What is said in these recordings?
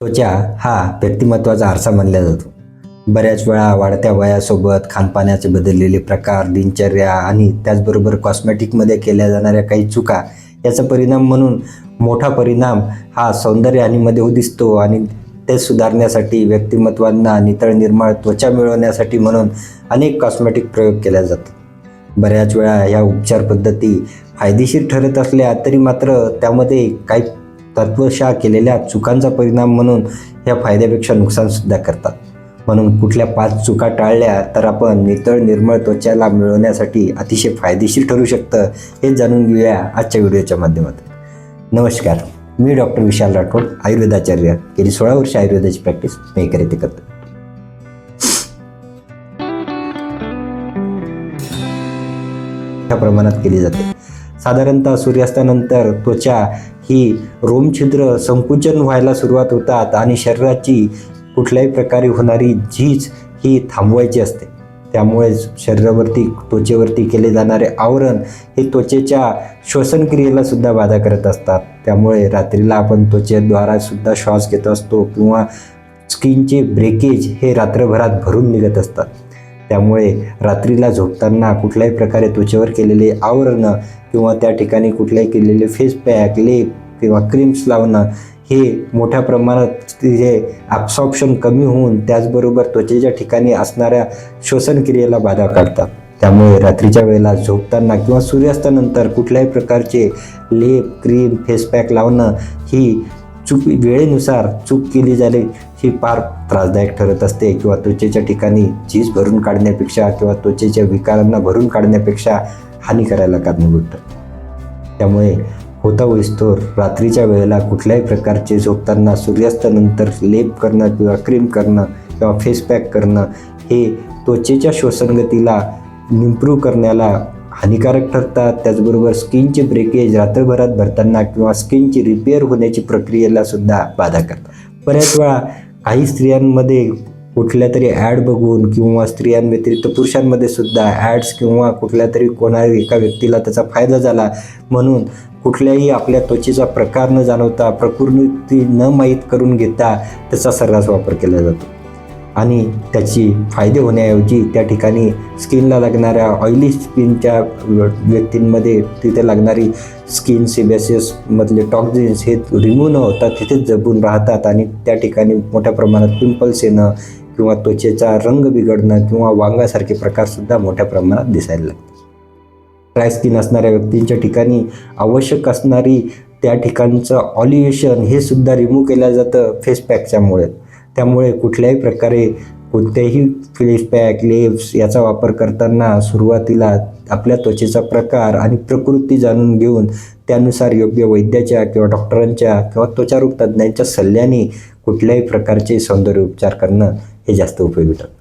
त्वचा हा व्यक्तिमत्वाचा आरसा मानला जातो. बऱ्याच वेळा वाढत्या वयासोबत खानपानाचे बदललेले प्रकार, दिनचर्या आणि त्याचबरोबर कॉस्मेटिकमध्ये केल्या जाणाऱ्या काही चुका याचा परिणाम म्हणून मोठा परिणाम हा सौंदर्य आणि मध्ये दिसतो आणि ते सुधारण्यासाठी व्यक्तिमत्वांना नितळ निर्मळ त्वचा मिळवण्यासाठी म्हणून अनेक कॉस्मेटिक प्रयोग केले जातात. बऱ्याच वेळा या उपचार पद्धती फायदेशीर ठरत असल्या तरी मात्र त्यामध्ये काही तत्वशः केलेल्या चुकांचा परिणाम म्हणून या फायद्यापेक्षा नुकसानसुद्धा करतात. म्हणून कुठल्या 5 चुका टाळल्या तर आपण नितळ निर्मळ त्वचाला मिळवण्यासाठी अतिशय फायदेशीर ठरू शकतं हे जाणून घेऊया आजच्या व्हिडिओच्या माध्यमातून. नमस्कार, मी डॉक्टर विशाल राठोड, आयुर्वेदाचार्य. गेली 16 वर्ष आयुर्वेदाची प्रॅक्टिस मी येथे करतो. मोठ्या प्रमाणात केली जाते. साधारणतः सूर्यास्तानंतर त्वचा ही रोमछिद्र संकुचन व्हायला सुरुवात होतात आणि शरीराची कुठल्याही प्रकारे होणारी झीज ही थांबवायची असते. त्यामुळे शरीरावरती त्वचेवरती केले जाणारे आवरण हे त्वचेच्या श्वसन क्रियेला सुद्धा बाधा करत असतात. त्यामुळे रात्रीला आपण त्वचेद्वारा सुद्धा श्वास घेत असतो किंवा स्किनचे ब्रेकेज हे रात्रभरात भरून निघत असतात. त्यामुळे रात्रीला झोपताना कुठल्याही प्रकारे त्वचेवर केलेले आवरणं किंवा त्या ठिकाणी कुठल्याही केलेले फेस पॅक, लेप किंवा क्रीम्स लावणं हे मोठ्या प्रमाणात तिथे ॲब्सॉर्प्शन कमी होऊन त्याचबरोबर त्वचेच्या ठिकाणी असणाऱ्या श्वसन क्रियेला बाधा काढतात. त्यामुळे रात्रीच्या वेळेला झोपताना किंवा सूर्यास्तानंतर कुठल्याही प्रकारचे लेप, क्रीम, फेस पॅक लावणं ही वेळेनुसार चूक केली झाली ही फार त्रासदायक ठरत असते किंवा त्वचेच्या ठिकाणी झीज भरून काढण्यापेक्षा किंवा त्वचेच्या विकारांना भरून काढण्यापेक्षा हानी करायला कारणीभूत ठरते. त्यामुळे होता होईस्तोवर रात्रीच्या वेळेला कुठल्याही प्रकारचे झोपताना सूर्यास्तानंतर लेप करणं किंवा क्रीम करणं किंवा फेस पॅक करणं हे त्वचेच्या श्वसनगतीला इम्प्रूव्ह करण्याला हानिकारक ठरतात. त्याचबरोबर स्किनचे ब्रेकेज रात्रभरात भरताना किंवा स्किनची रिपेअर होण्याची प्रक्रियेला सुद्धा बाधा करतात. बऱ्याच वेळा काही स्त्रियांमध्ये कुठल्या तरी ॲड बघून किंवा स्त्रियांव्यतिरिक्त पुरुषांमध्ये सुद्धा ॲड्स किंवा कुठल्या तरी कोणाही एका व्यक्तीला त्याचा फायदा झाला म्हणून कुठल्याही आपल्या त्वचेचा प्रकार न जाणवता, प्रकृती न माहीत करून घेता त्याचा सर्रास वापर केला जातो आणि त्याची फायदे होण्याऐवजी त्या ठिकाणी स्किनला लागणाऱ्या ऑइली स्किनच्या व्यक्तींमध्ये तिथे लागणारी स्किन सेबॅसिसमधले टॉक्झिन्स हे रिमूव्ह न होता तिथेच जपून राहतात आणि त्या ठिकाणी मोठ्या प्रमाणात पिंपल्स येणं किंवा त्वचेचा रंग बिघडणं किंवा वांगासारखे प्रकारसुद्धा मोठ्या प्रमाणात दिसायला लागतात. ड्राय स्किन असणाऱ्या व्यक्तींच्या ठिकाणी आवश्यक असणारी त्या ठिकाणचं ऑलिएशन हे सुद्धा रिमूव्ह केलं जातं फेस पॅकच्यामुळे. त्यामुळे कुठल्याही प्रकारे कोणत्याही फेस पॅक, लेप्स याचा वापर करताना सुरुवातीला आपल्या त्वचेचा प्रकार आणि प्रकृती जाणून घेऊन त्यानुसार योग्य वैद्याच्या किंवा डॉक्टरांच्या किंवा त्वचारोग तज्ज्ञांच्या सल्ल्याने कुठल्याही प्रकारचे सौंदर्य उपचार करणं हे जास्त उपयोगी ठरतं.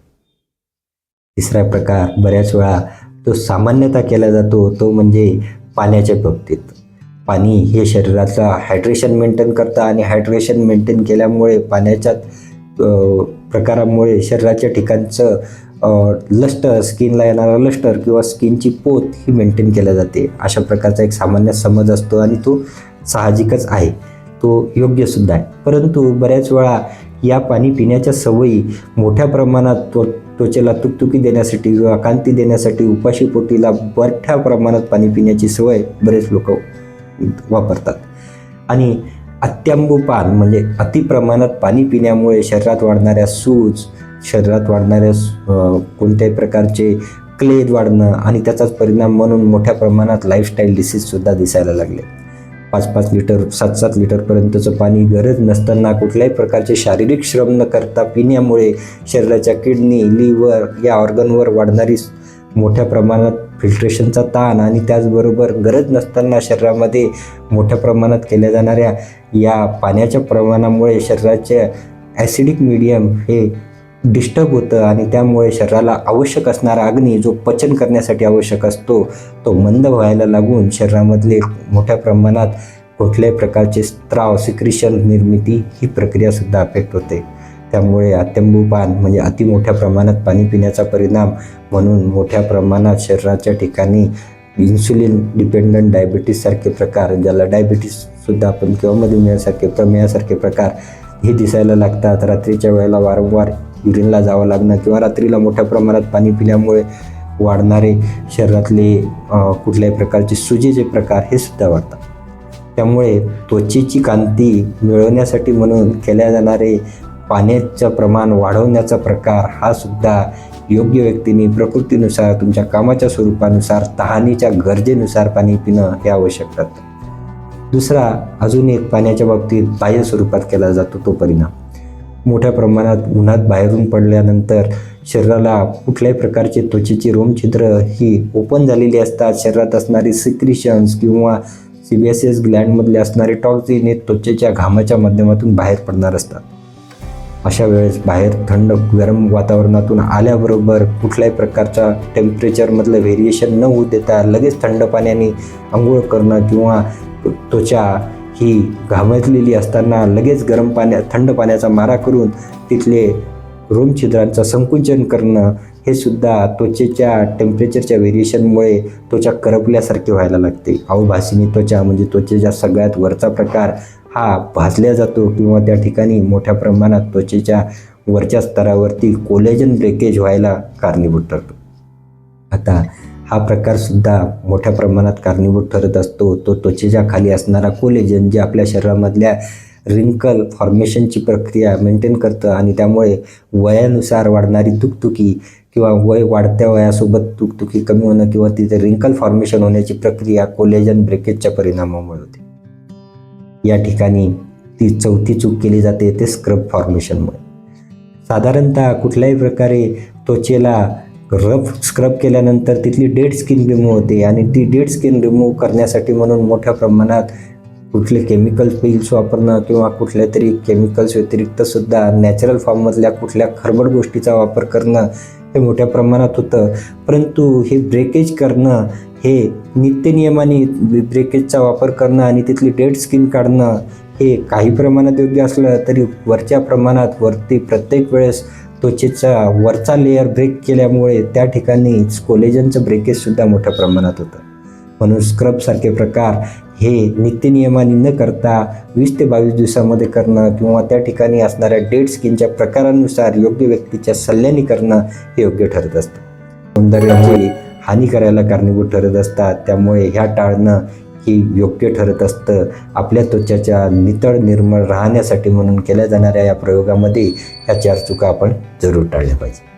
तिसरा प्रकार बऱ्याच वेळा तो सामान्यतः केला जातो तो म्हणजे पाण्याच्या बाबतीत. पाणी हे शरीराचं हायड्रेशन मेंटेन करतं आणि हायड्रेशन मेंटेन केल्यामुळे पाण्याच्या प्रकारामुळे शरीराच्या ठिकाणचं लस्टर, स्किनला येणारा लस्टर किंवा स्किनची पोत ही मेंटेन केल्या जाते. अशा प्रकारचा एक सामान्य समज असतो आणि तो साहजिकच आहे, तो योग्यसुद्धा आहे. परंतु बऱ्याच वेळा या पाणी पिण्याच्या सवयी मोठ्या प्रमाणात त्वचेला तुकतुकी देण्यासाठी किंवा कांती देण्यासाठी उपाशीपोटीला मोठ्या प्रमाणात पाणी पिण्याची सवय बरेच लोक वापरतात आणि अत्यांबुपान म्हणजे अतिप्रमाणात पाणी पिण्यामुळे शरीरात वाढणाऱ्या सूज, शरीरात वाढणाऱ्या कोणत्याही प्रकारचे क्लेद वाढणं आणि त्याचाच परिणाम म्हणून मोठ्या प्रमाणात लाईफस्टाईल डिसीजसुद्धा दिसायला लागले. 5-5 लिटर 7-7 लिटरपर्यंतचं पाणी गरज नसताना कुठल्याही प्रकारचे शारीरिक श्रम न करता पिण्यामुळे शरीराच्या किडनी, लिव्हर या ऑर्गनवर वाढणारी मोठ्या प्रमाणात फिल्ट्रेशनचा ताण आणि त्याचबरोबर गरज नसताना शरीरामध्ये मोठ्या प्रमाणात केल्या जाणाऱ्या या पाण्याच्या प्रमाणामुळे शरीराचे ॲसिडिक मीडियम हे डिस्टर्ब होतं आणि त्यामुळे शरीराला आवश्यक असणारा अग्नी जो पचन करण्यासाठी आवश्यक असतो तो मंद व्हायला लागून शरीरामधले मोठ्या प्रमाणात कुठल्याही प्रकारचे स्त्राव, सिक्रिशन निर्मिती ही प्रक्रियासुद्धा अफेक्ट होते. त्यामुळे अत्यांबुपान म्हणजे अति मोठ्या प्रमाणात पाणी पिण्याचा परिणाम म्हणून मोठ्या प्रमाणात शरीराच्या ठिकाणी इन्सुलिन डिपेंडंट डायबिटीससारखे प्रकार, ज्याला डायबिटीससुद्धा आपण किंवा मधुमेहासारखे, प्रमेहासारखे प्रकार हे दिसायला लागतात. रात्रीच्या वेळेला वारंवार युरिनला जावं लागणं किंवा रात्रीला मोठ्या प्रमाणात पाणी पिल्यामुळे वाढणारे शरीरातले कुठल्याही प्रकारचे सुजीचे प्रकार हे सुद्धा वाढतात. त्यामुळे त्वचेची कांती मिळवण्यासाठी म्हणून केल्या जाणारे पाण्याचं प्रमाण वाढवण्याचा प्रकार हा सुद्धा योग्य व्यक्तीने प्रकृतीनुसार, तुमच्या कामाच्या स्वरूपानुसार, तहानीच्या गरजेनुसार पाणी पिणं हे आवश्यक ठरतं. दुसरा अजून एक पाण्याच्या बाबतीत बाह्य स्वरूपात केला जातो तो परिणाम. मोठ्या प्रमाणात उन्हात बाहेरून पडल्यानंतर शरीराला कुठल्याही प्रकारची त्वचेची रोमछिद्र ही ओपन झालेली असतात. शरीरात असणारी सिक्रिशन्स किंवा सीबीएसएस ग्लँडमधले असणारे टॉक्सिन हे त्वचेच्या घामाच्या माध्यमातून बाहेर पडणार असतात. अशा वेळेस बाहेर थंड गरम वातावरणातून आल्याबरोबर कुठल्याही प्रकारच्या टेम्परेचरमधलं व्हेरिएशन न होऊ देता लगेच थंड पाण्याने आंघोळ करणं किंवा त्वचा ही घामटलेली असताना लगेच थंड पाण्याचा मारा करून तिथले रोमछिद्रांचं संकुचन करणं हे सुद्धा त्वचेच्या टेम्परेचरच्या व्हेरिएशनमुळे त्वचा करपल्यासारखे व्हायला लागते. अवभासिनी त्वचा म्हणजे त्वचेच्या सगळ्यात वरचा प्रकार हा भाजल्या जातो किंवा त्या ठिकाणी मोठ्या प्रमाणात त्वचेच्या वरच्या स्तरावरती कोलेजन ब्रेकेज व्हायला कारणीभूत ठरतो. आता हा प्रकारसुद्धा मोठ्या प्रमाणात कारणीभूत ठरत असतो तो त्वचेच्या खाली असणारा कोलेजन, जे आपल्या शरीरामधल्या रिंकल फॉर्मेशनची प्रक्रिया मेंटेन करतं आणि त्यामुळे वयानुसार वाढणारी दुखदुखी किंवा वाढत्या वयासोबत दुखदुखी कमी होणं किंवा तिथे रिंकल फॉर्मेशन होण्याची प्रक्रिया कोलेजन ब्रेकेजच्या परिणामामुळे होते. या ठिकाणी ती चौथी चूक केली जाते ते स्क्रब फॉर्मेशनमुळे. साधारणतः कुठल्याही प्रकारे त्वचेला रफ स्क्रब केल्यानंतर तिथली डेड स्किन रिमूव्ह होते आणि ती डेड स्किन रिमूव्ह करण्यासाठी म्हणून मोठ्या प्रमाणात कुठले केमिकल पिल्स वापरणं किंवा कुठल्या तरी केमिकल्स व्यतिरिक्त सुद्धा नॅचरल फॉर्ममधल्या कुठल्या खरबड गोष्टीचा वापर करणं हे मोठ्या प्रमाणात होतं. परंतु हे ब्रेकेज करणं हे नित्यनियमाने ब्रेकेजचा वापर करणं आणि तिथली डेड स्किन काढणं हे काही प्रमाणात योग्य असलं तरी वरच्या प्रमाणात वरती प्रत्येक वेळेस त्वचेचा वरचा लेअर ब्रेक केल्यामुळे त्या ठिकाणी कोलेजनचं ब्रेकेजसुद्धा मोठ्या प्रमाणात होतं. म्हणून स्क्रबसारखे प्रकार हे नित्यनियमाने न करता 20 ते 22 दिवसामध्ये करणं किंवा त्या ठिकाणी असणाऱ्या डेड स्किनच्या प्रकारानुसार योग्य व्यक्तीच्या सल्ल्याने करणं हे योग्य ठरत असतं. सौंदर्याची हानी करायला कारणीभूत ठरत असतात. त्यामुळे ह्या टाळणं ही योग्य ठरत असतं. आपल्या त्वचेच्या नितळ निर्मळ राहण्यासाठी म्हणून केल्या जाणाऱ्या या प्रयोगामध्ये ह्या 4 चुका आपण जरूर टाळल्या पाहिजे.